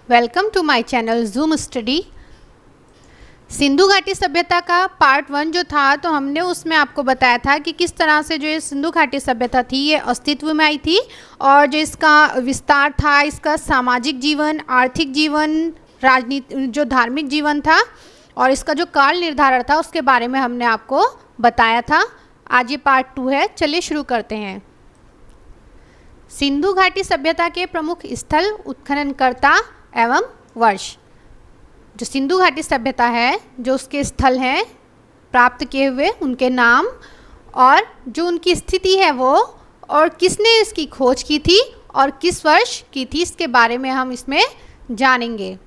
Welcome to my channel zoom study. Sindhu घाटी सभ्यता का पार्ट 1 जो था, तो हमने उसमें आपको बताया था कि किस तरह से जो ये सिंधु घाटी सभ्यता थी ये अस्तित्व में आई थी और जो इसका विस्तार था, इसका सामाजिक जीवन, आर्थिक जीवन, राजनीति, जो धार्मिक जीवन था और इसका जो काल निर्धारण था उसके बारे में हमने आपको बताया था। आज ये पार्ट 2 है। चलिए शुरू करते हैं। सिंधु घाटी सभ्यता के प्रमुख स्थल, उत्खननकर्ता एवं वर्ष। जो सिंधु घाटी सभ्यता है, जो उसके स्थल हैं प्राप्त किए हुए, उनके नाम और जो उनकी स्थिति है वो, और किसने इसकी खोज की थी और किस वर्ष की थी, इसके बारे में हम इसमें जानेंगे।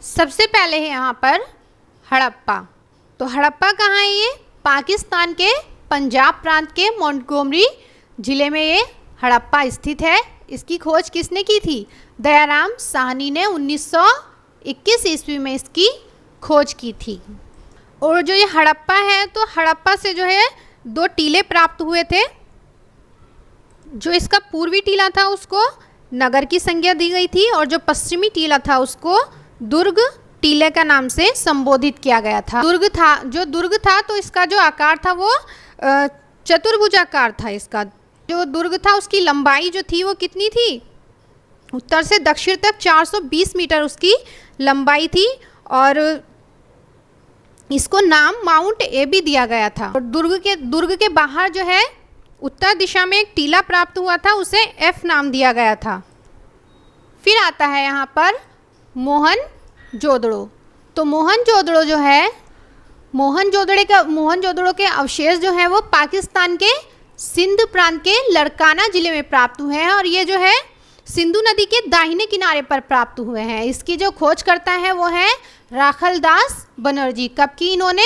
सबसे पहले है यहाँ पर हड़प्पा। तो हड़प्पा कहाँ है? ये पाकिस्तान के पंजाब प्रांत के मोंटगोमरी जिले में ये हड़प्पा स्थित है। इसकी खोज किसने की थी? दयाराम साहनी ने 1921 ईस्वी में इसकी खोज की थी। और जो ये हड़प्पा है, तो हड़प्पा से जो है 2 टीले प्राप्त हुए थे। जो इसका पूर्वी टीला था उसको नगर की संज्ञा दी गई थी और जो पश्चिमी टीला था उसको दुर्ग टीले का नाम से संबोधित किया गया था। दुर्ग था तो इसका जो आकार था वो चतुर्भुजाकार था। इसका जो दुर्ग था उसकी लंबाई जो थी वो कितनी थी? उत्तर से दक्षिण तक 420 मीटर उसकी लंबाई थी और इसको नाम माउंट एबी दिया गया था। और दुर्ग के बाहर जो है उत्तर दिशा में एक टीला प्राप्त हुआ था, उसे एफ नाम दिया गया था। फिर आता है यहाँ पर मोहनजोदड़ो। तो मोहनजोदड़ो जो है, मोहनजोदड़ो के अवशेष जो हैं वो पाकिस्तान के सिंध प्रांत के लड़काना जिले में प्राप्त हुए हैं और ये जो है सिंधु नदी के दाहिने किनारे पर प्राप्त हुए हैं। इसकी जो खोज करता है वो है राखलदास बनर्जी। कब की इन्होंने?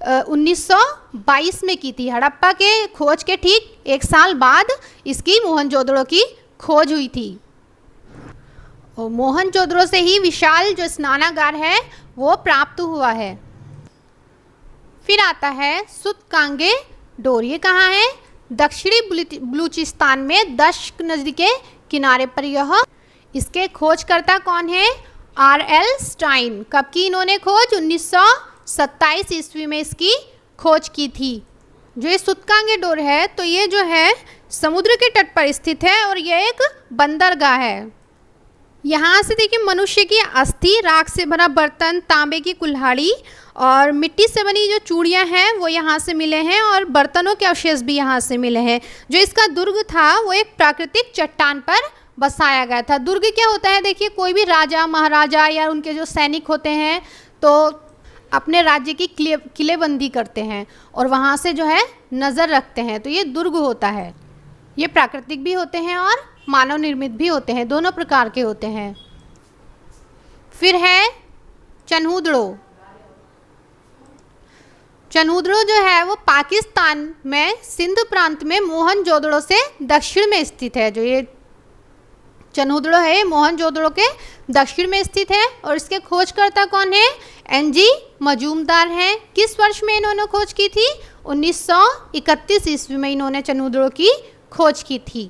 1922 में की थी। हड़प्पा के खोज के ठीक 1 साल बाद इसकी मोहनजोदड़ो की खोज हुई थी। और मोहनजोदड़ो से ही विशाल जो स्नानागार है वो प्राप्त हुआ है। फिर आता है सुतकांगे डोर। ये कहाँ है? दक्षिणी बलूचिस्तान में दश्क नदी के किनारे पर यह। इसके खोजकर्ता कौन है? R.L. स्टाइन। कब की इन्होंने खोज? 1927 ईस्वी में इसकी खोज की थी। जो ये सुतकांगे डोर है, तो ये जो है समुद्र के तट पर स्थित है और यह एक बंदरगाह है। यहाँ से देखिए मनुष्य की अस्थि, राख से भरा बर्तन, तांबे की कुल्हाड़ी और मिट्टी से बनी जो चूड़ियाँ हैं वो यहाँ से मिले हैं और बर्तनों के अवशेष भी यहाँ से मिले हैं। जो इसका दुर्ग था वो एक प्राकृतिक चट्टान पर बसाया गया था। दुर्ग क्या होता है? देखिए, कोई भी राजा महाराजा या उनके जो सैनिक होते हैं तो अपने राज्य की किलेबंदी करते हैं और वहाँ से जो है नज़र रखते हैं, तो ये दुर्ग होता है। ये प्राकृतिक भी होते हैं और मानव निर्मित भी होते हैं, दोनों प्रकार के होते हैं। फिर है चन्हुदड़ो। चन्हुदड़ो जो है वो पाकिस्तान में सिंध प्रांत में मोहनजोदड़ो से दक्षिण में स्थित है। जो ये चन्हुदड़ो है मोहनजोदड़ो के दक्षिण में स्थित है और इसके खोजकर्ता कौन है? N.G. मजूमदार हैं। किस वर्ष में इन्होंने खोज की थी? 1931 ईस्वी में इन्होंने चन्हुदड़ो की खोज की थी।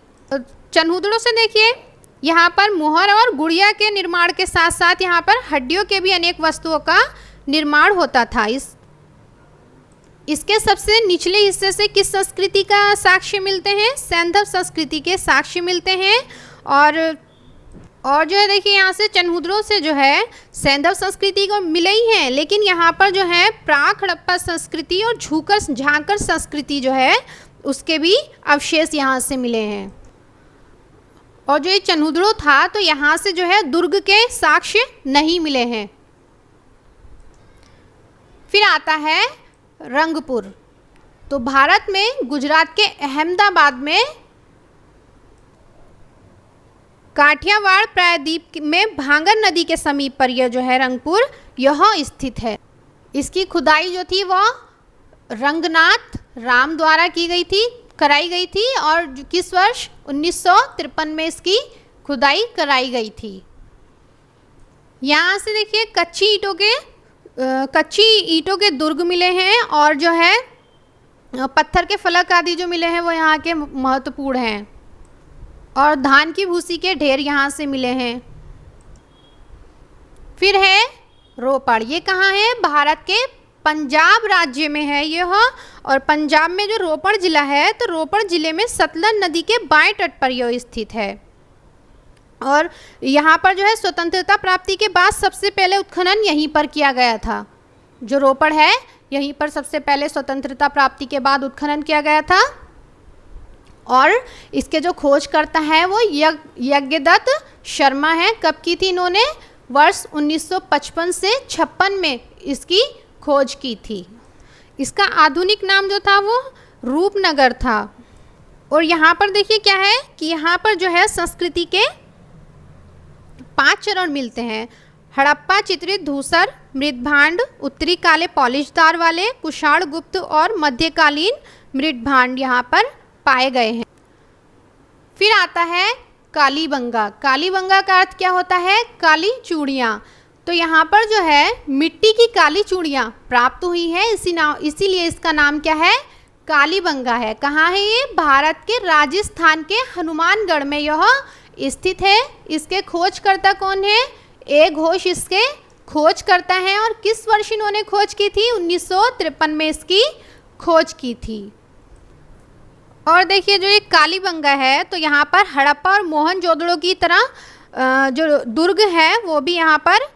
चन्हुदड़ो से देखिए यहाँ पर मोहर और गुड़िया के निर्माण के साथ साथ यहाँ पर हड्डियों के भी अनेक वस्तुओं का निर्माण होता था। इसके सबसे निचले हिस्से से किस संस्कृति का साक्ष्य मिलते हैं? सैंधव संस्कृति के साक्ष्य मिलते हैं। और जो है देखिए यहाँ से चन्हुदड़ो से जो है सैंधव संस्कृति को मिले ही हैं, लेकिन यहाँ पर जो है प्राक हड़प्पा संस्कृति और झांकर संस्कृति जो है उसके भी अवशेष यहाँ से मिले हैं। और जो ये चन्हुदड़ो था तो यहाँ से जो है दुर्ग के साक्ष्य नहीं मिले हैं। फिर आता है रंगपुर। तो भारत में गुजरात के अहमदाबाद में काठियावाड़ प्रायद्वीप में भांगर नदी के समीप पर यह जो है रंगपुर यह स्थित है। इसकी खुदाई जो थी वह रंगनाथ राम द्वारा कराई गई थी और किस वर्ष? 1953 में इसकी खुदाई कराई गई थी। यहाँ से देखिए कच्ची ईंटों के दुर्ग मिले हैं और जो है पत्थर के फलक आदि जो मिले हैं वो यहाँ के महत्वपूर्ण हैं। और धान की भूसी के ढेर यहाँ से मिले हैं। फिर है रोपड़, ये कहाँ है? भारत के पंजाब राज्य में है यह। और पंजाब में जो रोपड़ जिला है, तो रोपड़ जिले में सतलज नदी के बाएं तट पर यह स्थित है। और यहाँ पर जो है स्वतंत्रता प्राप्ति के बाद सबसे पहले उत्खनन यहीं पर किया गया था। जो रोपड़ है यहीं पर सबसे पहले स्वतंत्रता प्राप्ति के बाद उत्खनन किया गया था। और इसके जो खोज करता है वो यज्ञदत्त शर्मा है। कब की थी इन्होंने? वर्ष 1955 से 56 में इसकी खोज की थी। इसका आधुनिक नाम जो था वो रूपनगर था। और यहाँ पर देखिए क्या है कि यहाँ पर जो है संस्कृति के 5 चरण मिलते हैं। हड़प्पा चित्रित धूसर मृदभांड, उत्तरी काले पॉलिशदार वाले कुषाण गुप्त और मध्यकालीन मृदभांड यहाँ पर पाए गए हैं। फिर आता है कालीबंगा। कालीबंगा का अर्थ क्या होता है? काली चूड़ियाँ। तो यहाँ पर जो है मिट्टी की काली चूड़ियाँ प्राप्त हुई है, इसीलिए इसका नाम क्या है? कालीबंगा है। कहाँ है ये? भारत के राजस्थान के हनुमानगढ़ में यह स्थित है। इसके खोजकर्ता कौन है? ए घोष इसके खोज करता है। और किस वर्ष इन्होंने खोज की थी? 1953 में इसकी खोज की थी। और देखिए जो ये कालीबंगा है, तो यहाँ पर हड़प्पा और मोहनजोदड़ो की तरह जो दुर्ग है वो भी यहाँ पर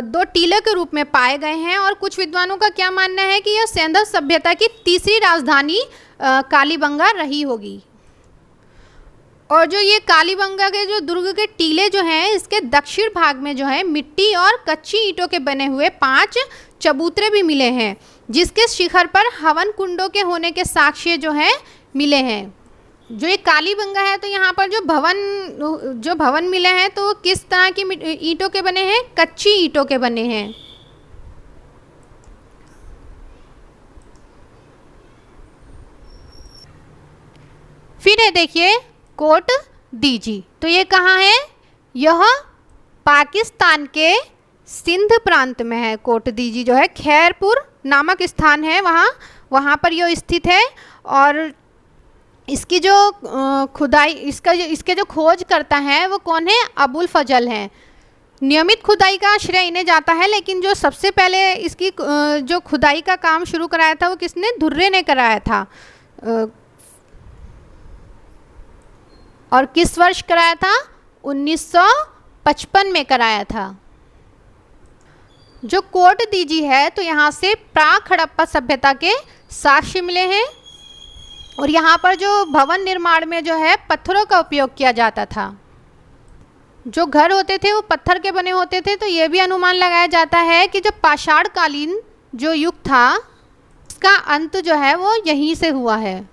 2 टीले के रूप में पाए गए हैं। और कुछ विद्वानों का क्या मानना है कि यह सिंधु सभ्यता की तीसरी राजधानी कालीबंगा रही होगी। और जो ये कालीबंगा के जो दुर्ग के टीले जो हैं, इसके दक्षिण भाग में जो है मिट्टी और कच्ची ईंटों के बने हुए 5 चबूतरे भी मिले हैं, जिसके शिखर पर हवन कुंडों के होने के साक्ष्य जो हैं मिले हैं। जो ये कालीबंगा है, तो यहाँ पर जो भवन मिले हैं तो किस तरह की ईंटों के बने हैं? कच्ची ईंटों के बने हैं। फिर है देखिए कोट दीजी। तो ये कहाँ है? यह पाकिस्तान के सिंध प्रांत में है। कोट दीजी जो है खैरपुर नामक स्थान है, वहाँ पर यह स्थित है। और इसकी जो खुदाई इसके जो खोज करता है वो कौन है? अबुल फजल हैं। नियमित खुदाई का श्रेय इन्हें जाता है, लेकिन जो सबसे पहले इसकी जो खुदाई का काम शुरू कराया था वो किसने? धुर्रे ने कराया था। और किस वर्ष कराया था? 1955 में कराया था। जो कोट दीजी है, तो यहाँ से प्राक हड़प्पा सभ्यता के साक्ष्य मिले हैं। और यहाँ पर जो भवन निर्माण में जो है पत्थरों का उपयोग किया जाता था। जो घर होते थे वो पत्थर के बने होते थे। तो ये भी अनुमान लगाया जाता है कि जो पाषाण कालीन जो युग था, उसका अंत जो है वो यहीं से हुआ है।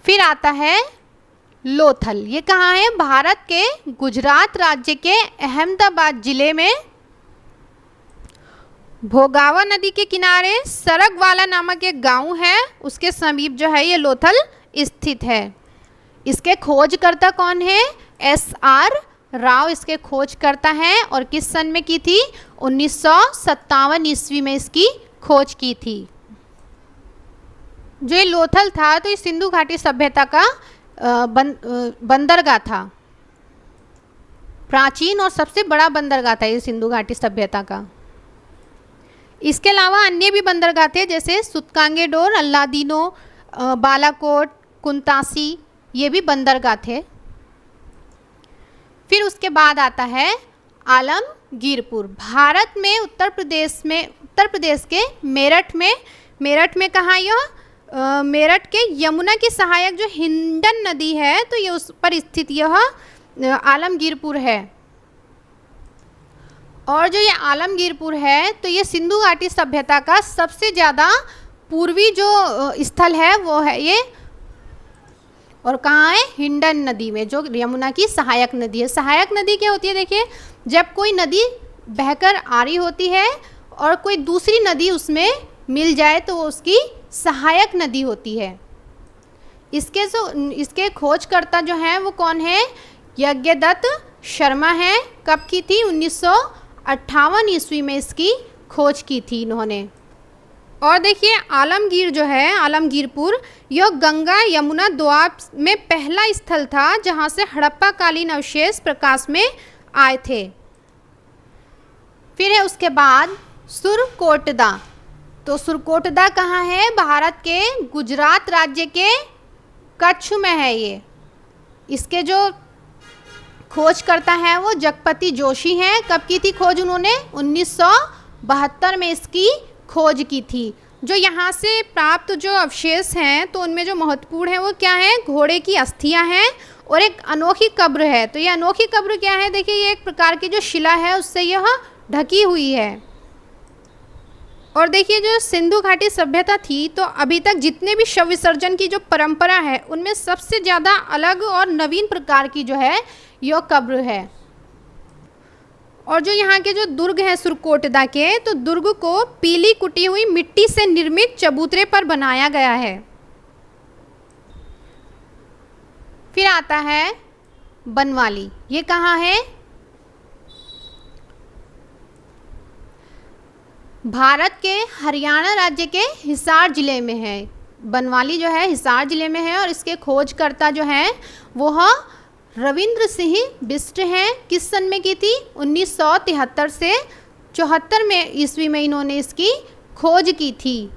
फिर आता है लोथल। ये कहाँ है? भारत के गुजरात राज्य के अहमदाबाद जिले में भोगावा नदी के किनारे सरगवाला नामक एक गांव है, उसके समीप जो है ये लोथल स्थित है। इसके खोजकर्ता कौन है? SR राव इसके खोज करता है। और किस सन में की थी? 1957 ईस्वी में इसकी खोज की थी। जो ये लोथल था, तो ये सिंधु घाटी सभ्यता का बंदरगाह था। प्राचीन और सबसे बड़ा बंदरगाह था ये सिंधु घाटी सभ्यता का। इसके अलावा अन्य भी बंदरगाह थे, जैसे सुतकांगेडोर, अल्लादीनो, बालाकोट, कुंतासी, ये भी बंदरगाह थे। फिर उसके बाद आता है आलमगीरपुर। भारत में उत्तर प्रदेश के मेरठ में कहाँ? यह मेरठ के यमुना की सहायक जो हिंडन नदी है, तो ये उस पर स्थित यह आलमगीरपुर है। और जो ये आलमगीरपुर है, तो ये सिंधु घाटी सभ्यता का सबसे ज़्यादा पूर्वी जो स्थल है वो है ये। और कहाँ है? हिंडन नदी में, जो यमुना की सहायक नदी है। सहायक नदी क्या होती है? देखिए, जब कोई नदी बहकर आ रही होती है और कोई दूसरी नदी उसमें मिल जाए तो वो उसकी सहायक नदी होती है। इसके खोजकर्ता जो हैं वो कौन है? यज्ञदत्त शर्मा है। कब की थी? 1958 ईस्वी में इसकी खोज की थी इन्होंने। और देखिए आलमगीर जो है, आलमगीरपुर, यह गंगा यमुना दोआब में पहला स्थल था जहां से हड़प्पा कालीन अवशेष प्रकाश में आए थे। फिर है उसके बाद सुरकोटदा। तो सुरकोटदा कहाँ है? भारत के गुजरात राज्य के कच्छ में है ये। इसके जो खोज करता है वो जगपति जोशी हैं। कब की थी खोज उन्होंने? 1972 में इसकी खोज की थी। जो यहाँ से प्राप्त जो अवशेष हैं तो उनमें जो महत्वपूर्ण है वो क्या है? घोड़े की अस्थियाँ हैं और एक अनोखी कब्र है। तो ये अनोखी कब्र क्या है? देखिए, ये एक प्रकार की जो शिला है उससे यह ढकी हुई है। और देखिए, जो सिंधु घाटी सभ्यता थी तो अभी तक जितने भी शव विसर्जन की जो परंपरा है उनमें सबसे ज़्यादा अलग और नवीन प्रकार की जो है यह कब्र है। और जो यहाँ के जो दुर्ग हैं सुरकोटदा के, तो दुर्ग को पीली कुटी हुई मिट्टी से निर्मित चबूतरे पर बनाया गया है। फिर आता है बनवाली। ये कहाँ है? भारत के हरियाणा राज्य के हिसार जिले में है। बनवाली जो है हिसार जिले में है और इसके खोजकर्ता जो हैं वह रविंद्र सिंह बिष्ट हैं। किस सन में की थी? 1973 से 74 में ईस्वी में इन्होंने इसकी खोज की थी।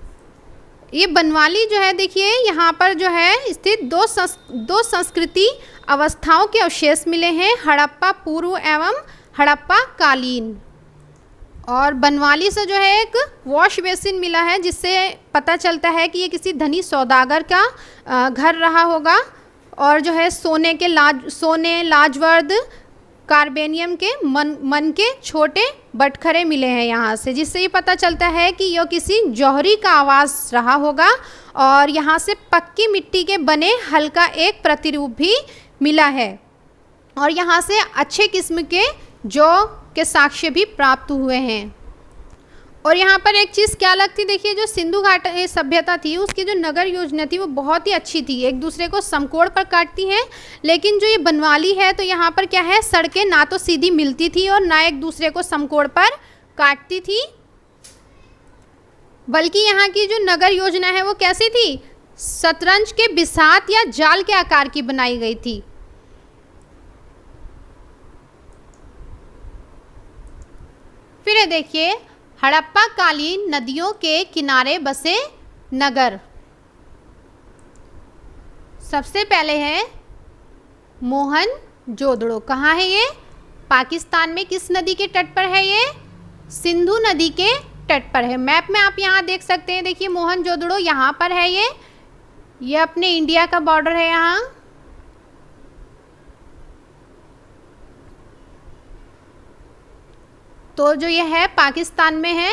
ये बनवाली जो है, देखिए यहाँ पर जो है स्थित दो संस्कृति अवस्थाओं के अवशेष मिले हैं, हड़प्पा पूर्व एवं हड़प्पा कालीन। और बनवाली से जो है एक वॉश बेसिन मिला है जिससे पता चलता है कि ये किसी धनी सौदागर का घर रहा होगा। और जो है सोने लाजवर्द कार्बेनियम के मन के छोटे बटखरे मिले हैं यहाँ से, जिससे ये पता चलता है कि यह किसी जौहरी का आवास रहा होगा। और यहाँ से पक्की मिट्टी के बने हल्का एक प्रतिरूप भी मिला है। और यहाँ से अच्छे किस्म के जौ के साक्ष्य भी प्राप्त हुए हैं। और यहाँ पर एक चीज़ क्या लगती, देखिए जो सिंधु घाट सभ्यता थी उसकी जो नगर योजना थी वो बहुत ही अच्छी थी, एक दूसरे को समकोण पर काटती हैं। लेकिन जो ये बनवाली है तो यहाँ पर क्या है, सड़कें ना तो सीधी मिलती थी और ना एक दूसरे को समकोण पर काटती थी, बल्कि यहाँ की जो नगर योजना है वो कैसी थी? शतरंज के बिसात या जाल के आकार की बनाई गई थी। फिर देखिए हड़प्पा कालीन नदियों के किनारे बसे नगर। सबसे पहले है मोहनजोदड़ो। कहाँ है ये? पाकिस्तान में किस नदी के तट पर है ये? सिंधु नदी के तट पर है। मैप में आप यहाँ देख सकते हैं, देखिए मोहनजोदड़ो यहाँ पर है। ये अपने इंडिया का बॉर्डर है यहाँ। तो जो ये है पाकिस्तान में है,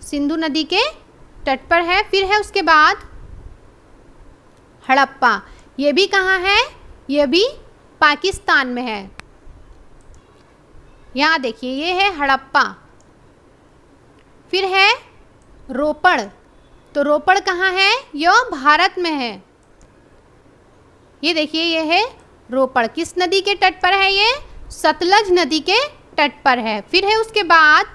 सिंधु नदी के तट पर है। फिर है उसके बाद हड़प्पा। ये भी कहाँ है? ये भी पाकिस्तान में है। यहाँ देखिए ये है हड़प्पा। फिर है रोपड़। तो रोपड़ कहाँ है? यह भारत में है। ये देखिए ये है रोपड़। किस नदी के तट पर है ये? सतलज नदी के तट पर है। फिर है उसके बाद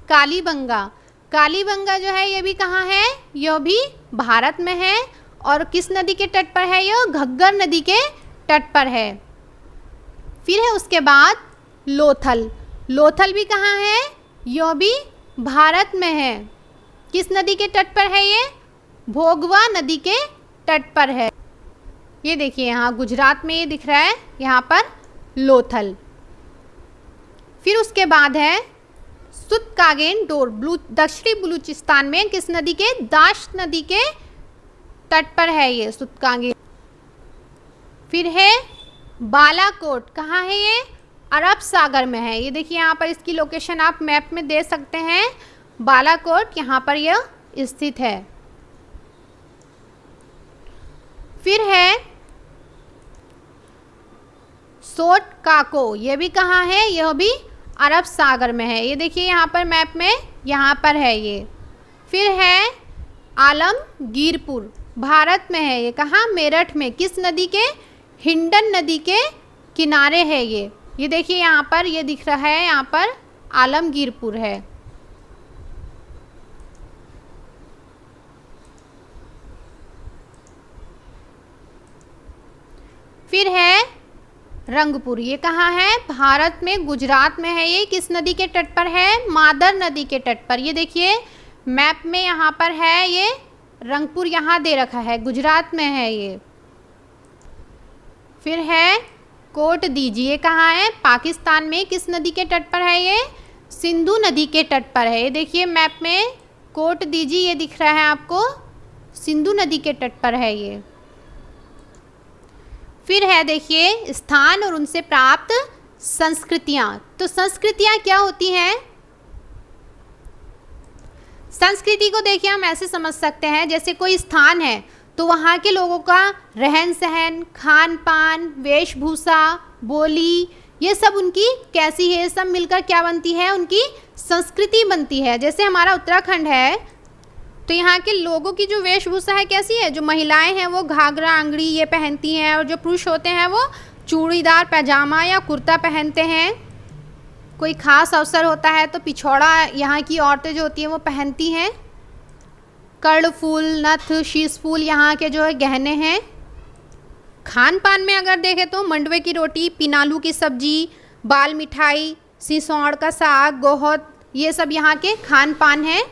कालीबंगा। कालीबंगा जो है ये भी कहाँ है? यह भी भारत में है। और किस नदी के तट पर है? यह घग्गर नदी के तट पर है। फिर है उसके बाद लोथल। लोथल भी कहाँ है? यह भी भारत में है। किस नदी के तट पर है ये? भोगवा नदी के तट पर है। ये देखिए यहाँ गुजरात में ये दिख रहा है, यहाँ पर लोथल। फिर उसके बाद है सुतकागेन डोर। दक्षिणी बलूचिस्तान में किस नदी के? दाश्त नदी के तट पर है ये सुतकागेन। फिर है बालाकोट। कहाँ है ये? अरब सागर में है। ये देखिए यहाँ पर इसकी लोकेशन आप मैप में दे सकते हैं। बालाकोट यहाँ पर यह स्थित है। फिर है सोट काको। ये भी कहाँ है? यह भी अरब सागर में है। ये देखिए यहाँ पर मैप में यहाँ पर है ये। फिर है आलमगीरपुर, भारत में है। ये कहाँ? मेरठ में। किस नदी के? हिंडन नदी के किनारे है ये। ये देखिए यहाँ पर ये दिख रहा है, यहाँ पर आलमगीरपुर है। फिर है रंगपुर। ये कहाँ है? भारत में, गुजरात में है। ये किस नदी के तट पर है? मादर नदी के तट पर। ये देखिए मैप में यहाँ पर है, ये रंगपुर यहाँ दे रखा है, गुजरात में है ये। फिर है कोट दीजी। ये कहाँ है? पाकिस्तान में। किस नदी के तट पर है ये? सिंधु नदी के तट पर है। ये देखिए मैप में कोट दीजी ये दिख रहा है आपको, सिंधु नदी के तट पर है ये। फिर है देखिए स्थान और उनसे प्राप्त संस्कृतियाँ। तो संस्कृतियाँ क्या होती हैं? संस्कृति को देखिए हम ऐसे समझ सकते हैं, जैसे कोई स्थान है तो वहाँ के लोगों का रहन सहन, खान पान, वेशभूषा, बोली, ये सब उनकी कैसी है, सब मिलकर क्या बनती है? उनकी संस्कृति बनती है। जैसे हमारा उत्तराखंड है तो यहाँ के लोगों की जो वेशभूषा है कैसी है? जो महिलाएं हैं वो घाघरा आंगड़ी ये पहनती हैं, और जो पुरुष होते हैं वो चूड़ीदार पैजामा या कुर्ता पहनते हैं। कोई खास अवसर होता है तो पिछौड़ा यहाँ की औरतें जो होती हैं वो पहनती हैं। कर्णफूल, नथ, शीशफूल यहाँ के जो है गहने हैं। खान पान में अगर देखें तो मंडवे की रोटी, पिनालू की सब्जी, बाल मिठाई, सिसौड़ का साग, गोहत, ये सब यहाँ के खान पान हैं।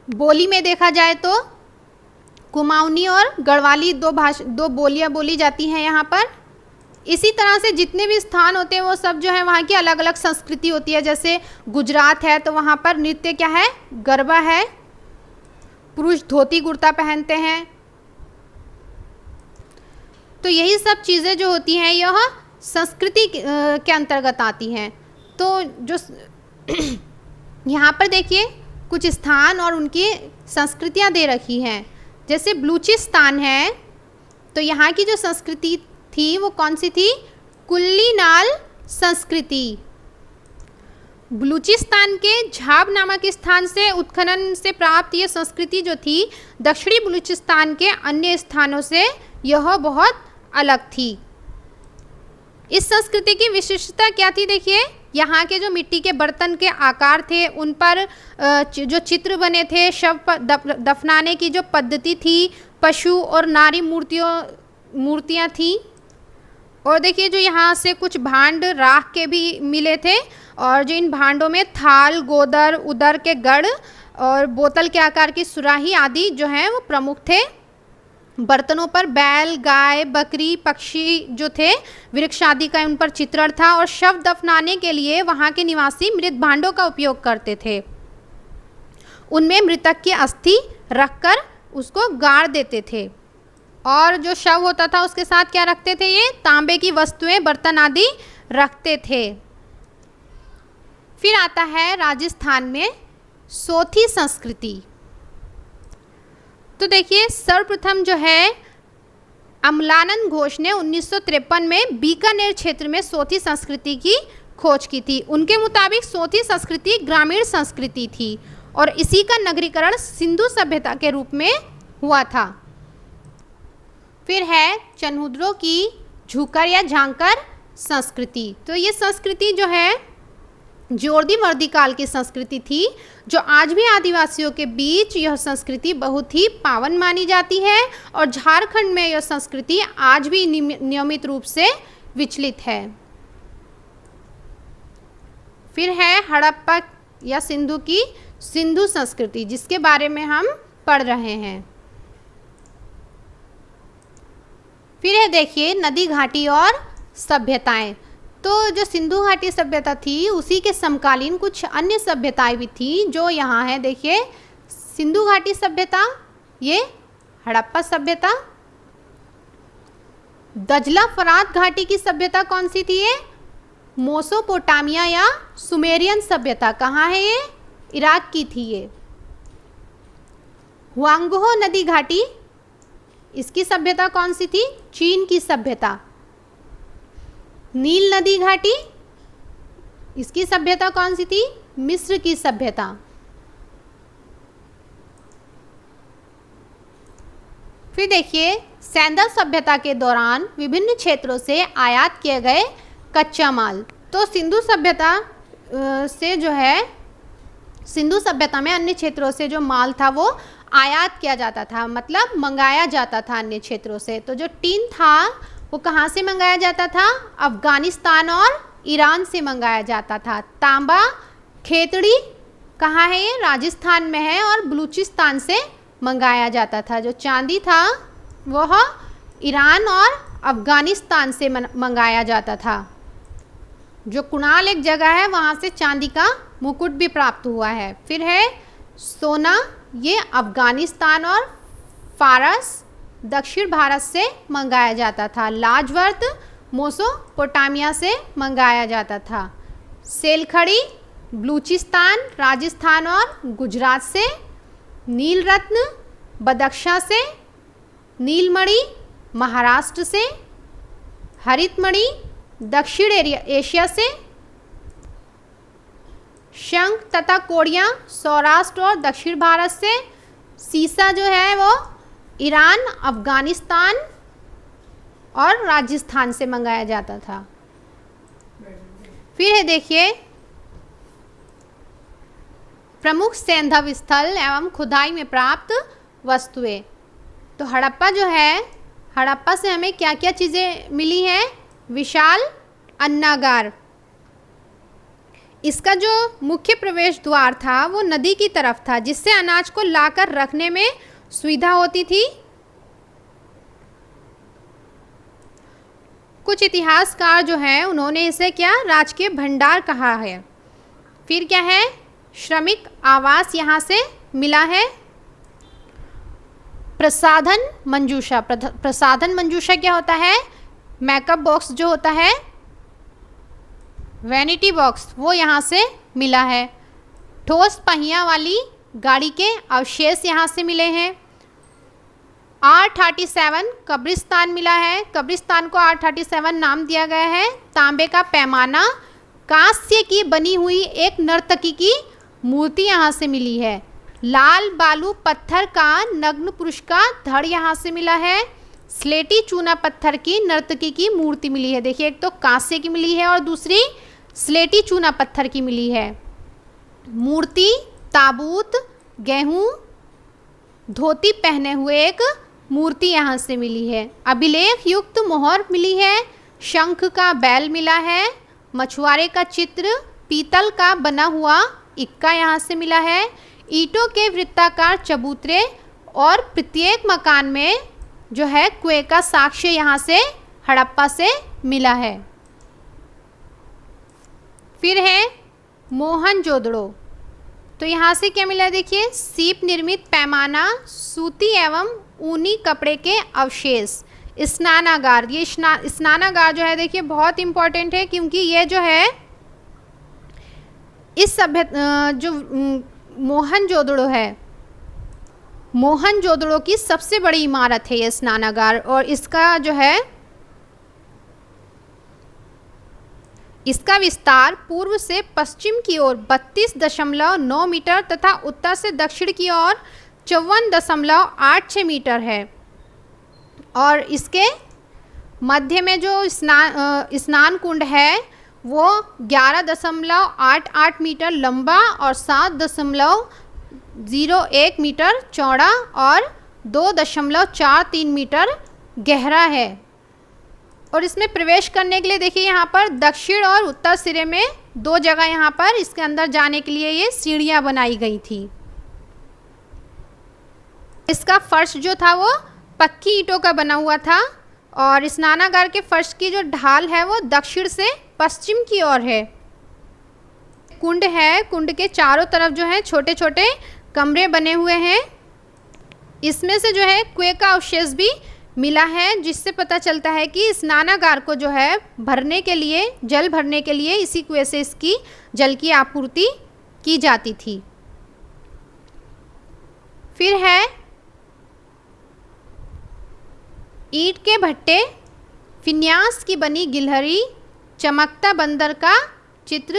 बोली में देखा जाए तो कुमाऊनी और गढ़वाली दो बोलियाँ बोली जाती हैं यहाँ पर। इसी तरह से जितने भी स्थान होते हैं वो सब जो है वहाँ की अलग अलग संस्कृति होती है। जैसे गुजरात है तो वहाँ पर नृत्य क्या है? गरबा है। पुरुष धोती कुर्ता पहनते हैं। तो यही सब चीज़ें जो होती हैं यह संस्कृति के अंतर्गत आती हैं। तो जो यहाँ पर देखिए कुछ स्थान और उनकी संस्कृतियाँ दे रखी हैं। जैसे बलूचिस्तान है तो यहाँ की जो संस्कृति थी वो कौन सी थी? कुल्लीनाल संस्कृति। बलूचिस्तान के झाब नामक स्थान से उत्खनन से प्राप्त ये संस्कृति जो थी दक्षिणी बलूचिस्तान के अन्य स्थानों से यह बहुत अलग थी। इस संस्कृति की विशिष्टता क्या थी? देखिए यहाँ के जो मिट्टी के बर्तन के आकार थे उन पर जो चित्र बने थे, शव दफनाने की जो पद्धति थी, पशु और नारी मूर्तियाँ थीं। और देखिए जो यहाँ से कुछ भांड राख के भी मिले थे, और जो इन भांडों में थाल, गोदर, उदर के गढ़ और बोतल के आकार की सुराही आदि जो हैं वो प्रमुख थे। बर्तनों पर बैल, गाय, बकरी, पक्षी जो थे, वृक्ष आदि का उन पर चित्रण था। और शव दफनाने के लिए वहाँ के निवासी मृत भांडों का उपयोग करते थे। उनमें मृतक की अस्थि रखकर उसको गाड़ देते थे, और जो शव होता था उसके साथ क्या रखते थे? ये तांबे की वस्तुएं, बर्तन आदि रखते थे। फिर आता है राजस्थान में सोथी संस्कृति। तो देखिए सर्वप्रथम जो है अमलानंद घोष ने 1953 में बीकानेर क्षेत्र में सोथी संस्कृति की खोज की थी। उनके मुताबिक सोथी संस्कृति ग्रामीण संस्कृति थी और इसी का नगरीकरण सिंधु सभ्यता के रूप में हुआ था। फिर है चनहुद्रों की झूकर या झांकर संस्कृति। तो ये संस्कृति जो है जोरदी वर्दी काल की संस्कृति थी, जो आज भी आदिवासियों के बीच यह संस्कृति बहुत ही पावन मानी जाती है, और झारखंड में यह संस्कृति आज भी नियमित रूप से विचलित है। फिर है हड़प्पा या सिंधु संस्कृति, जिसके बारे में हम पढ़ रहे हैं। फिर है देखिए नदी घाटी और सभ्यताएं। तो जो सिंधु घाटी सभ्यता थी उसी के समकालीन कुछ अन्य सभ्यताएं भी थी जो यहाँ है। देखिए सिंधु घाटी सभ्यता, ये हड़प्पा सभ्यता। दजला फरात घाटी की सभ्यता कौन सी थी? ये मोसोपोटामिया या सुमेरियन सभ्यता। कहाँ है ये? इराक की थी ये। हुआंगहो नदी घाटी, इसकी सभ्यता कौन सी थी? चीन की सभ्यता। नील नदी घाटी, इसकी सभ्यता कौन सी थी? मिस्र की सभ्यता। फिर देखिए सैंडल सभ्यता के दौरान विभिन्न क्षेत्रों से आयात किए गए कच्चा माल। तो सिंधु सभ्यता से जो है, सिंधु सभ्यता में अन्य क्षेत्रों से जो माल था वो आयात किया जाता था, मतलब मंगाया जाता था अन्य क्षेत्रों से। तो जो टीन था वो कहाँ से मंगाया जाता था? अफ़गानिस्तान और ईरान से मंगाया जाता था। तांबा खेतड़ी कहाँ है? ये राजस्थान में है और बलूचिस्तान से मंगाया जाता था। जो चांदी था वह ईरान और अफ़गानिस्तान से मंगाया जाता था। जो कुणाल एक जगह है वहाँ से चांदी का मुकुट भी प्राप्त हुआ है। फिर है सोना, ये अफ़गानिस्तान और फारस दक्षिण भारत से मंगाया जाता था। लाजवर्त मेसोपोटामिया से मंगाया जाता था। सेलखड़ी बलूचिस्तान, राजस्थान और गुजरात से। नील रत्न बदख्शां से। नीलमणि महाराष्ट्र से। हरितमणि दक्षिण एशिया से। शंख तथा कोड़ियाँ सौराष्ट्र और दक्षिण भारत से। सीसा जो है वो ईरान, अफ़गानिस्तान और राजस्थान से मंगाया जाता था। फिर है देखिए प्रमुख सैंधव स्थल एवं खुदाई में प्राप्त वस्तुएं। तो हड़प्पा जो है, हड़प्पा से हमें क्या क्या चीज़ें मिली हैं? विशाल अन्नागार। इसका जो मुख्य प्रवेश द्वार था वो नदी की तरफ था, जिससे अनाज को लाकर रखने में सुविधा होती थी। कुछ इतिहासकार जो हैं उन्होंने इसे क्या राजकीय भंडार कहा है। फिर क्या है? श्रमिक आवास यहाँ से मिला है। प्रसाधन मंजूषा, प्रसाधन मंजूषा क्या होता है? मेकअप बॉक्स जो होता है, वैनिटी बॉक्स, वो यहाँ से मिला है। ठोस पहिया वाली गाड़ी के अवशेष यहाँ से मिले हैं। R37 कब्रिस्तान मिला है। कब्रिस्तान को R37 नाम दिया गया है। तांबे का पैमाना, कांस्य की बनी हुई एक नर्तकी की मूर्ति यहाँ से मिली है। लाल बालू पत्थर का नग्न पुरुष का धड़ यहाँ से मिला है। स्लेटी चूना पत्थर की नर्तकी की मूर्ति मिली है। देखिए, एक तो कांस्य की मिली है और दूसरी स्लेटी चूना पत्थर की मिली है। मूर्ति, ताबूत, गेहूं, धोती पहने हुए एक मूर्ति यहाँ से मिली है। अभिलेख युक्त मोहर मिली है। शंख का बैल मिला है। मछुआरे का चित्र, पीतल का बना हुआ इक्का यहाँ से मिला है। ईंटों के वृत्ताकार चबूतरे और प्रत्येक मकान में जो है कुएं का साक्ष्य यहाँ से हड़प्पा से मिला है। फिर है मोहनजोदड़ो। तो यहाँ से क्या मिला? देखिए, सीप निर्मित पैमाना, सूती एवं ऊनी कपड़े के अवशेष। स्नानागार, ये स्नानागार जो है देखिए बहुत इम्पोर्टेंट है, क्योंकि ये जो है इस जो मोहनजोदड़ो है, मोहनजोदड़ो की सबसे बड़ी इमारत है ये स्नानागार। और इसका जो है इसका विस्तार पूर्व से पश्चिम की ओर 32.9 मीटर तथा उत्तर से दक्षिण की ओर 54.86 मीटर है। और इसके मध्य में जो स्नान कुंड है वो 11.88 मीटर लंबा और 7.01 मीटर चौड़ा और 2.43 मीटर गहरा है। और इसमें प्रवेश करने के लिए देखिए यहाँ पर दक्षिण और उत्तर सिरे में दो जगह यहाँ पर इसके अंदर जाने के लिए ये सीढ़ियाँ बनाई गई थी। इसका फर्श जो था वो पक्की ईंटों का बना हुआ था और स्नानागार के फर्श की जो ढाल है वो दक्षिण से पश्चिम की ओर है। कुंड है, कुंड के चारों तरफ जो है छोटे छोटे कमरे बने हुए हैं। इसमें से जो है कुएं का अवशेष भी मिला है, जिससे पता चलता है कि स्नानागार को जो है भरने के लिए, जल भरने के लिए इसी कुएं से इसकी जल की आपूर्ति की जाती थी। फिर है ईंट के भट्टे, फिन्यास की बनी गिलहरी, चमकता बंदर का चित्र,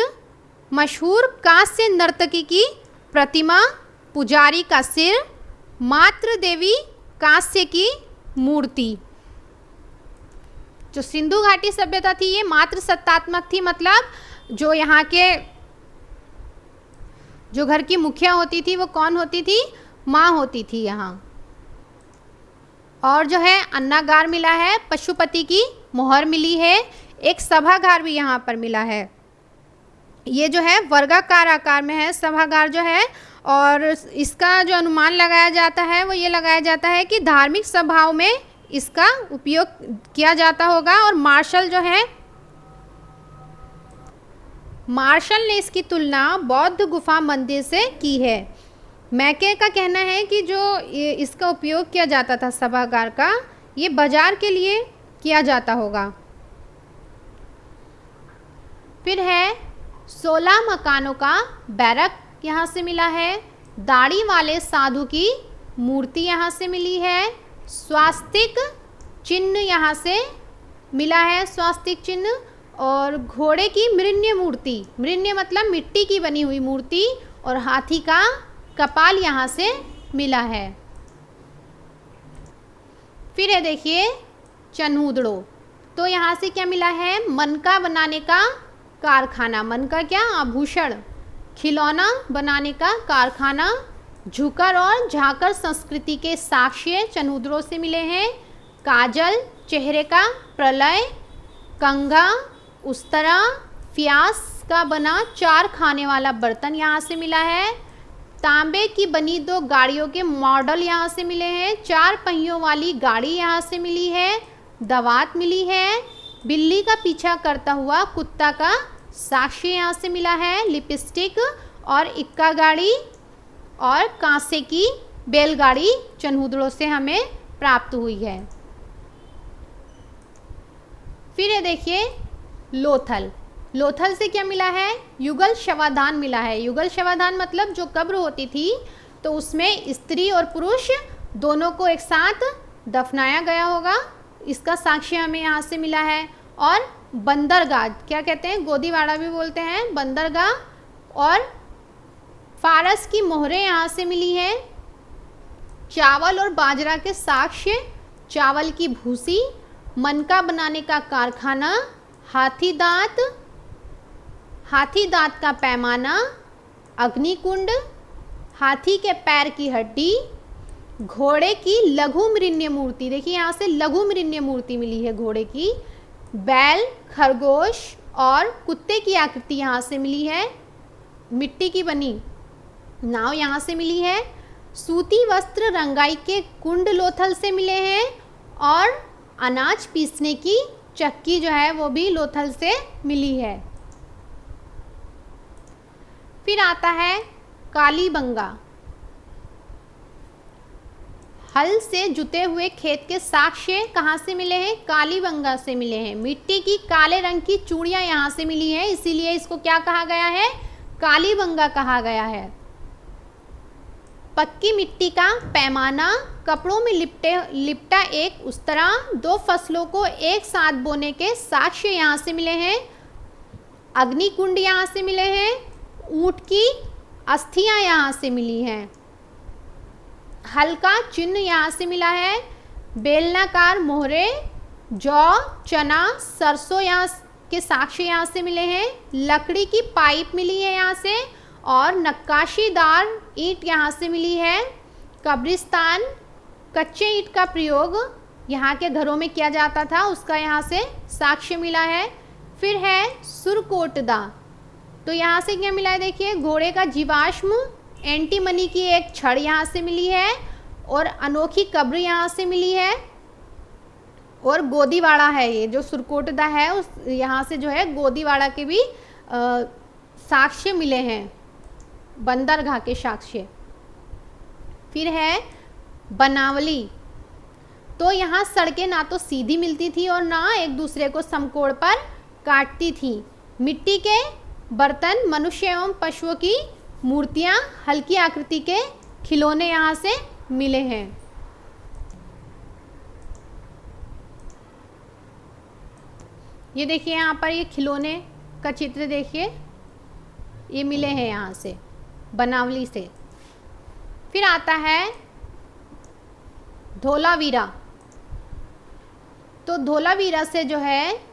मशहूर कांस्य नर्तकी की प्रतिमा, पुजारी का सिर, मातृ देवी कांस्य की मूर्ति। जो सिंधु घाटी सभ्यता थी ये मात्र सत्तात्मक थी, मतलब जो यहाँ के जो घर की मुखिया होती थी वो कौन होती थी? माँ होती थी यहाँ। और जो है अन्नागार मिला है, पशुपति की मोहर मिली है, एक सभागार भी यहाँ पर मिला है। ये जो है वर्गाकार आकार में है सभागार जो है, और इसका जो अनुमान लगाया जाता है वो ये लगाया जाता है कि धार्मिक सभाओं में इसका उपयोग किया जाता होगा। और मार्शल ने इसकी तुलना बौद्ध गुफा मंदिर से की है। मैके का कहना है कि जो इसका उपयोग किया जाता था सभागार का, ये बाजार के लिए किया जाता होगा। फिर है 16 मकानों का बैरक यहाँ से मिला है, दाढ़ी वाले साधु की मूर्ति यहाँ से मिली है, स्वास्तिक चिन्ह यहाँ से मिला है, स्वास्तिक चिन्ह, और घोड़े की मृण्य मूर्ति, मृण्य मतलब मिट्टी की बनी हुई मूर्ति, और हाथी का कपाल यहाँ से मिला है। फिर है देखिए चनहुदड़ो, तो यहाँ से क्या मिला है, मनका बनाने का कारखाना, मनका क्या, आभूषण, खिलौना बनाने का कारखाना, झुकर और झाकर संस्कृति के साक्ष्य चनहुदड़ो से मिले हैं, काजल, चेहरे का प्रलय, कंघा, उस्तरा, फ्यास का बना 4 खाने वाला बर्तन यहाँ से मिला है, तांबे की बनी 2 गाड़ियों के मॉडल यहाँ से मिले हैं, 4 पहियों वाली गाड़ी यहाँ से मिली है, दवात मिली है, बिल्ली का पीछा करता हुआ कुत्ता का साक्ष्य यहाँ से मिला है, लिपस्टिक और इक्का गाड़ी और कांसे की बैलगाड़ी चनहुदड़ो से हमें प्राप्त हुई है। फिर ये देखिए लोथल, लोथल से क्या मिला है, युगल शवाधान मिला है। युगल शवाधान मतलब जो कब्र होती थी तो उसमें स्त्री और पुरुष दोनों को एक साथ दफनाया गया होगा, इसका साक्ष्य हमें यहाँ से मिला है। और बंदरगाह क्या कहते हैं, गोदीवाड़ा भी बोलते हैं, बंदरगाह, और फारस की मोहरें यहाँ से मिली है, चावल और बाजरा के साक्ष्य, चावल की भूसी, मनका बनाने का कारखाना, हाथी दांत का पैमाना, अग्निकुंड, हाथी के पैर की हड्डी, घोड़े की लघु मृण्य मूर्ति, देखिए यहाँ से लघु मृण्य मूर्ति मिली है घोड़े की, बैल, खरगोश और कुत्ते की आकृति यहाँ से मिली है, मिट्टी की बनी नाव यहाँ से मिली है, सूती वस्त्र रंगाई के कुंड लोथल से मिले हैं, और अनाज पीसने की चक्की जो है वो भी लोथल से मिली है। फिर आता है कालीबंगा, हल से जुते हुए खेत के साक्ष्य कहाँ से मिले हैं, कालीबंगा से मिले हैं। मिट्टी की काले रंग की चूड़ियाँ यहाँ से मिली हैं, इसीलिए इसको क्या कहा गया है, कालीबंगा कहा गया है। पक्की मिट्टी का पैमाना, कपड़ों में लिपटा एक उस्तरा, 2 फसलों को एक साथ बोने के साक्ष्य यहाँ से मिले हैं, अग्निकुंड यहाँ से मिले हैं, ऊंट की अस्थियाँ यहाँ से मिली हैं, हल्का चिन्ह यहाँ से मिला है, बेलनाकार मोहरे, जौ, चना, सरसों यहाँ के साक्ष्य यहाँ से मिले हैं, लकड़ी की पाइप मिली है यहाँ से, और नक्काशीदार ईंट यहाँ से मिली है। कब्रिस्तान, कच्चे ईंट का प्रयोग यहाँ के घरों में किया जाता था, उसका यहाँ से साक्ष्य मिला है। फिर है सुरकोटदा, तो यहाँ से क्या मिला है, देखिए घोड़े का जीवाश्म, एंटीमनी की एक छड़ यहाँ से मिली है, और अनोखी कब्र यहाँ से मिली है, और गोदीवाड़ा है, ये जो सुरकोटदा है उस यहाँ से जो है गोदीवाड़ा के भी साक्ष्य मिले हैं, बंदरगाह के साक्ष्य। फिर है बनावली, तो यहाँ सड़कें ना तो सीधी मिलती थी और ना एक दूसरे को समकोण पर काटती थी, मिट्टी के बर्तन, मनुष्य एवं पशुओं की मूर्तियाँ, हल्की आकृति के खिलौने यहाँ से मिले हैं। ये देखिए यहाँ पर ये खिलौने का चित्र देखिए, ये मिले हैं यहाँ से बनावली से। फिर आता है धोलावीरा, तो धोलावीरा से जो है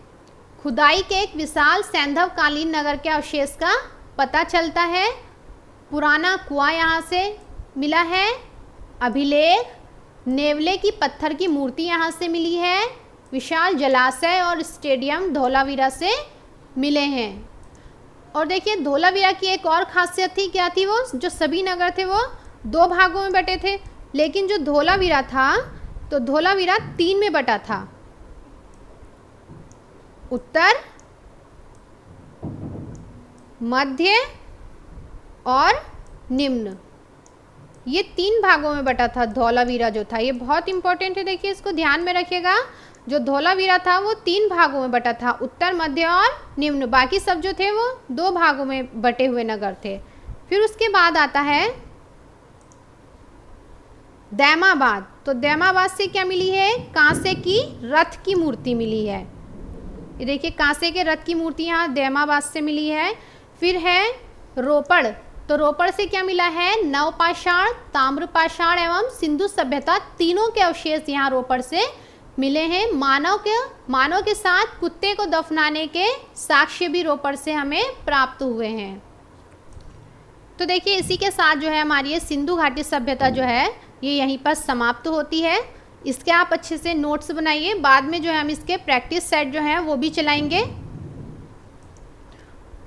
खुदाई के एक विशाल सैंधवकालीन नगर के अवशेष का पता चलता है, पुराना कुआं यहाँ से मिला है, अभिलेख, नेवले की पत्थर की मूर्ति यहाँ से मिली है। विशाल जलाशय और स्टेडियम धोलावीरा से मिले हैं। और देखिए धोलावीरा की एक और खासियत थी, क्या थी वो, जो सभी नगर थे वो 2 भागों में बटे थे, लेकिन जो धोलावीरा था तो धोलावीरा 3 में बटा था। उत्तर, मध्य और निम्न, ये 3 भागों में बटा था धोलावीरा जो था। ये बहुत इंपॉर्टेंट है, देखिए इसको ध्यान में रखिएगा। जो धोलावीरा था वो 3 भागों में बटा था, उत्तर, मध्य और निम्न। बाकी सब जो थे वो 2 भागों में बटे हुए नगर थे। फिर उसके बाद आता है दैमाबाद। तो दैमाबाद से क्या मिली है, कांसे की रथ की मूर्ति मिली है। ये देखिए कांसे के रथ की मूर्ति यहाँ दैमाबाद से मिली है। फिर है रोपड़। तो रोपड़ से क्या मिला है, नवपाषाण, ताम्रपाषाण एवं सिंधु सभ्यता तीनों के अवशेष यहाँ रोपड़ से मिले हैं। मानव के साथ कुत्ते को दफनाने के साक्ष्य भी रोपड़ से हमें प्राप्त हुए हैं। तो देखिए इसी के साथ जो है हमारी ये सिंधु घाटी सभ्यता जो है ये यहीं पर समाप्त होती है। इसके आप अच्छे से नोट्स बनाइए, बाद में जो है हम इसके प्रैक्टिस सेट जो है वो भी चलाएंगे।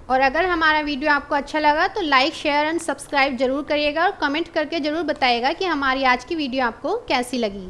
और अगर हमारा वीडियो आपको अच्छा लगा तो लाइक, शेयर एंड सब्सक्राइब जरूर करिएगा और कमेंट करके ज़रूर बताइएगा कि हमारी आज की वीडियो आपको कैसी लगी।